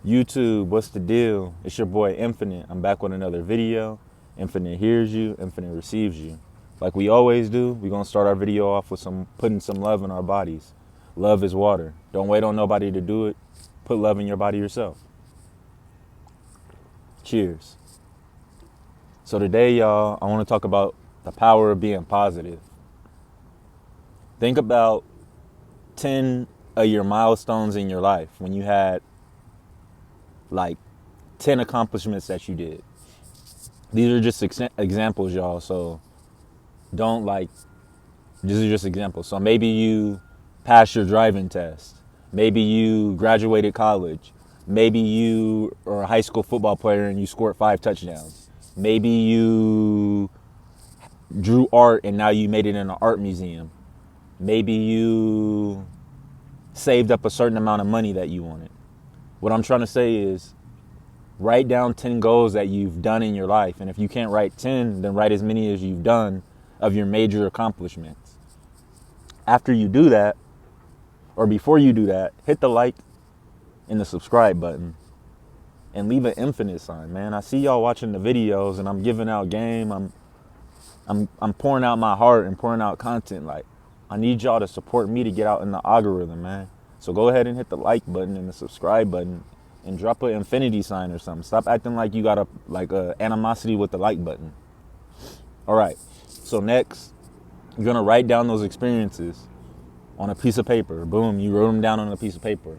YouTube, what's the deal? It's your boy Infinite. I'm back with another video. Infinite hears you, Infinite receives you. Like we always do, we're gonna start our video off with putting some love in our bodies. Love is water. Don't wait on nobody to do it. Put love in your body yourself. Cheers. So today, y'all, I want to talk about the power of being positive. Think about 10 of your milestones in your life when you had like 10 accomplishments that you did. These are just examples, y'all. So don't these are just examples. So maybe you passed your driving test. Maybe you graduated college. Maybe you are a high school football player and you scored 5 touchdowns. Maybe you drew art and now you made it in an art museum. Maybe you saved up a certain amount of money that you wanted. What I'm trying to say is write down 10 goals that you've done in your life. And if you can't write 10, then write as many as you've done of your major accomplishments. After you do that, or before you do that, hit the like and the subscribe button and leave an infinite sign, man. I see y'all watching the videos and I'm giving out game. I'm pouring out my heart and pouring out content. Like, I need y'all to support me to get out in the algorithm, man. So go ahead and hit the like button and the subscribe button and drop an infinity sign or something. Stop acting like you got a animosity with the like button. All right. So next, you're gonna write down those experiences on a piece of paper. Boom, you wrote them down on a piece of paper.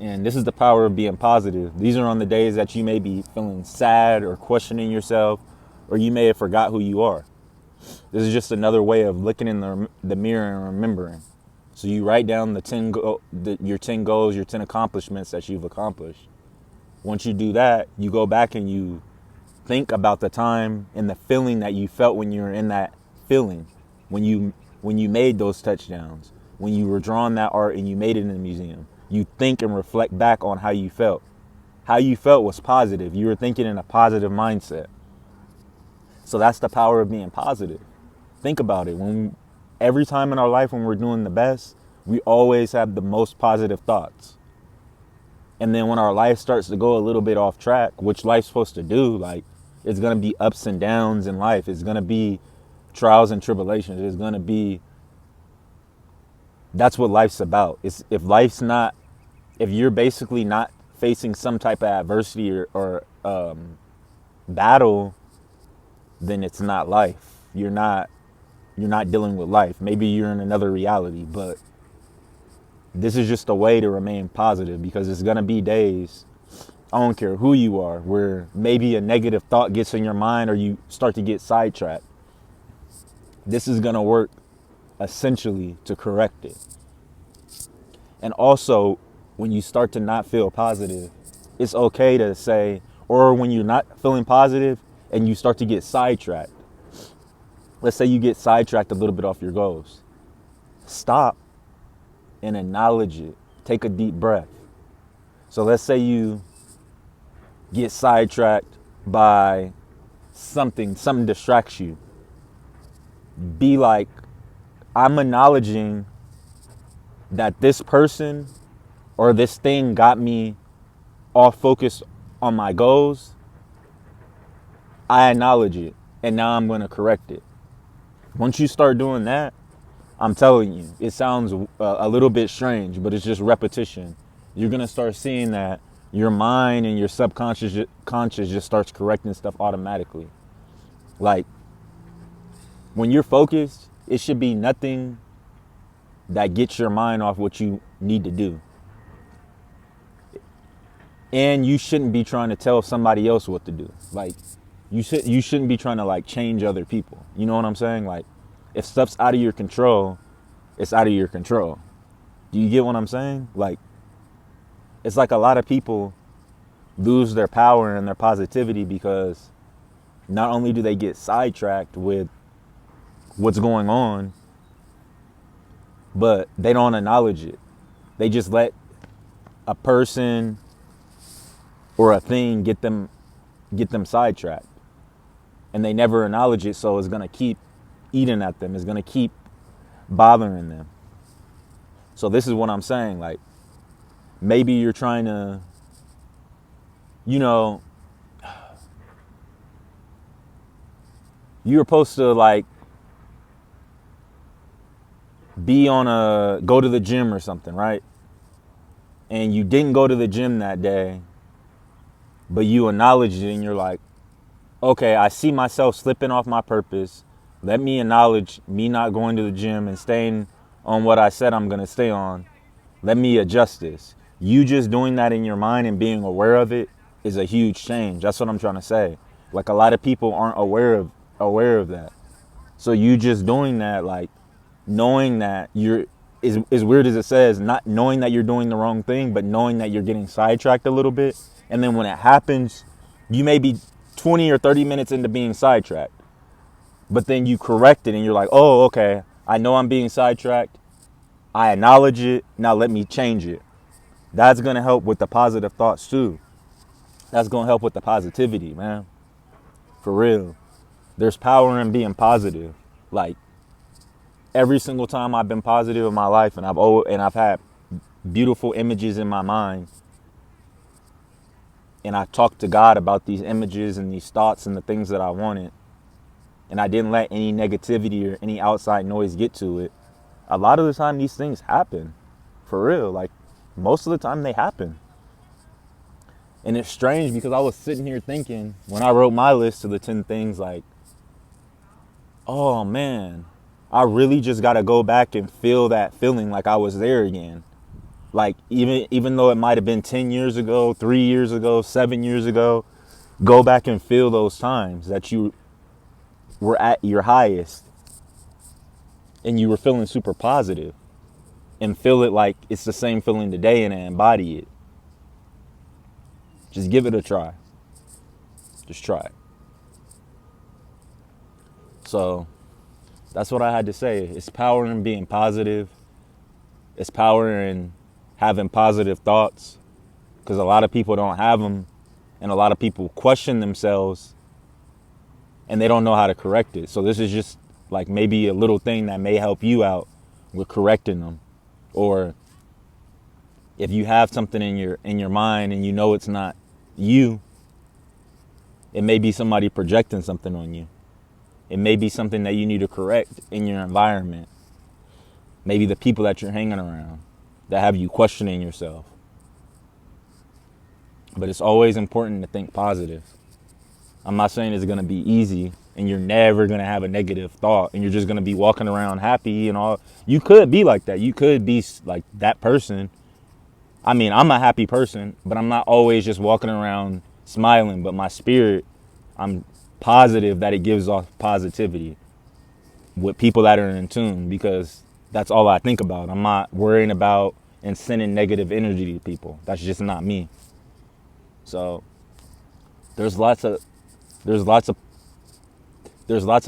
And this is the power of being positive. These are on the days that you may be feeling sad or questioning yourself, or you may have forgot who you are. This is just another way of looking in the mirror and remembering. So you write down your 10 goals, your 10 accomplishments that you've accomplished. Once you do that, you go back and you think about the time and the feeling that you felt when you were in that feeling, when you made those touchdowns, when you were drawing that art and you made it in the museum. You think and reflect back on how you felt. How you felt was positive. You were thinking in a positive mindset. So that's the power of being positive. Think about it. Every time in our life when we're doing the best, we always have the most positive thoughts. And then when our life starts to go a little bit off track, which life's supposed to do, like, it's going to be ups and downs in life. It's going to be trials and tribulations. That's what life's about. If you're basically not facing some type of adversity or battle, then it's not life. You're not dealing with life. Maybe you're in another reality, but this is just a way to remain positive, because it's going to be days, I don't care who you are, where maybe a negative thought gets in your mind or you start to get sidetracked. This is going to work essentially to correct it. And also, when you start to not feel positive, it's okay to say, or when you're not feeling positive and you start to get sidetracked, let's say you get sidetracked a little bit off your goals. Stop and acknowledge it. Take a deep breath. So let's say you get sidetracked by something distracts you. Be like, I'm acknowledging that this person or this thing got me off focus on my goals. I acknowledge it, and now I'm going to correct it. Once you start doing that, I'm telling you, it sounds a little bit strange, but it's just repetition. You're going to start seeing that your mind and your subconscious conscious just starts correcting stuff automatically. Like, when you're focused, it should be nothing that gets your mind off what you need to do. And you shouldn't be trying to tell somebody else what to do. Like, you shouldn't be trying to like change other people. You know what I'm saying? Like, if stuff's out of your control, it's out of your control. Do you get what I'm saying? Like, it's like a lot of people lose their power and their positivity because not only do they get sidetracked with what's going on, but they don't acknowledge it. They just let a person or a thing get them sidetracked, and they never acknowledge it. So it's going to keep eating at them. It's going to keep bothering them. So this is what I'm saying. Like, maybe you're trying to you know, you're supposed to like go to the gym or something, right? And you didn't go to the gym that day, but you acknowledged it and you're like, okay, I see myself slipping off my purpose. Let me acknowledge me not going to the gym and staying on what I said I'm going to stay on. Let me adjust this. You just doing that in your mind and being aware of it is a huge change. That's what I'm trying to say. Like a lot of people aren't aware of that. So you just doing that, like knowing that you're is as weird as it says, not knowing that you're doing the wrong thing, but knowing that you're getting sidetracked a little bit. And then when it happens, you may be 20 or 30 minutes into being sidetracked. But then you correct it and you're like, oh, okay, I know I'm being sidetracked. I acknowledge it. Now let me change it. That's going to help with the positive thoughts too. That's going to help with the positivity, man. For real. There's power in being positive. Like every single time I've been positive in my life and I've had beautiful images in my mind and I talked to God about these images and these thoughts and the things that I wanted, and I didn't let any negativity or any outside noise get to it, a lot of the time these things happen. For real. Like most of the time they happen. And it's strange because I was sitting here thinking when I wrote my list of the 10 things, like, oh man, I really just got to go back and feel that feeling like I was there again. Like even though it might have been 10 years ago, 3 years ago, 7 years ago, go back and feel those times that you were at your highest and you were feeling super positive, and feel it like it's the same feeling today and embody it. Just give it a try. Just try it. So that's what I had to say. It's power in being positive. It's power in having positive thoughts, because a lot of people don't have them, and a lot of people question themselves and they don't know how to correct it. So this is just like maybe a little thing that may help you out with correcting them. Or if you have something in your mind and you know it's not you, it may be somebody projecting something on you. It may be something that you need to correct in your environment. Maybe the people that you're hanging around that have you questioning yourself. But it's always important to think positive. I'm not saying it's going to be easy and you're never going to have a negative thought and you're just going to be walking around happy and all. You could be like that. You could be like that person. I mean, I'm a happy person, but I'm not always just walking around smiling. But my spirit, I'm positive that it gives off positivity with people that are in tune, because that's all I think about. I'm not worrying about and sending negative energy to people. That's just not me. So there's lots of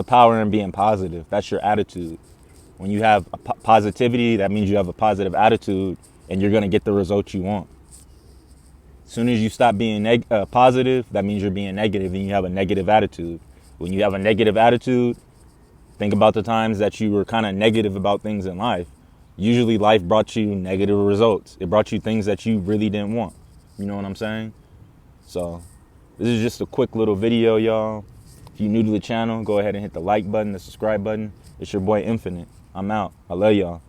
power in being positive. That's your attitude. When you have a positivity, that means you have a positive attitude and you're going to get the results you want. As soon as you stop being positive, that means you're being negative and you have a negative attitude. When you have a negative attitude, think about the times that you were kind of negative about things in life. Usually life brought you negative results. It brought you things that you really didn't want. You know what I'm saying? So this is just a quick little video, y'all. If you're new to the channel, go ahead and hit the like button, the subscribe button. It's your boy Infinite. I'm out. I love y'all.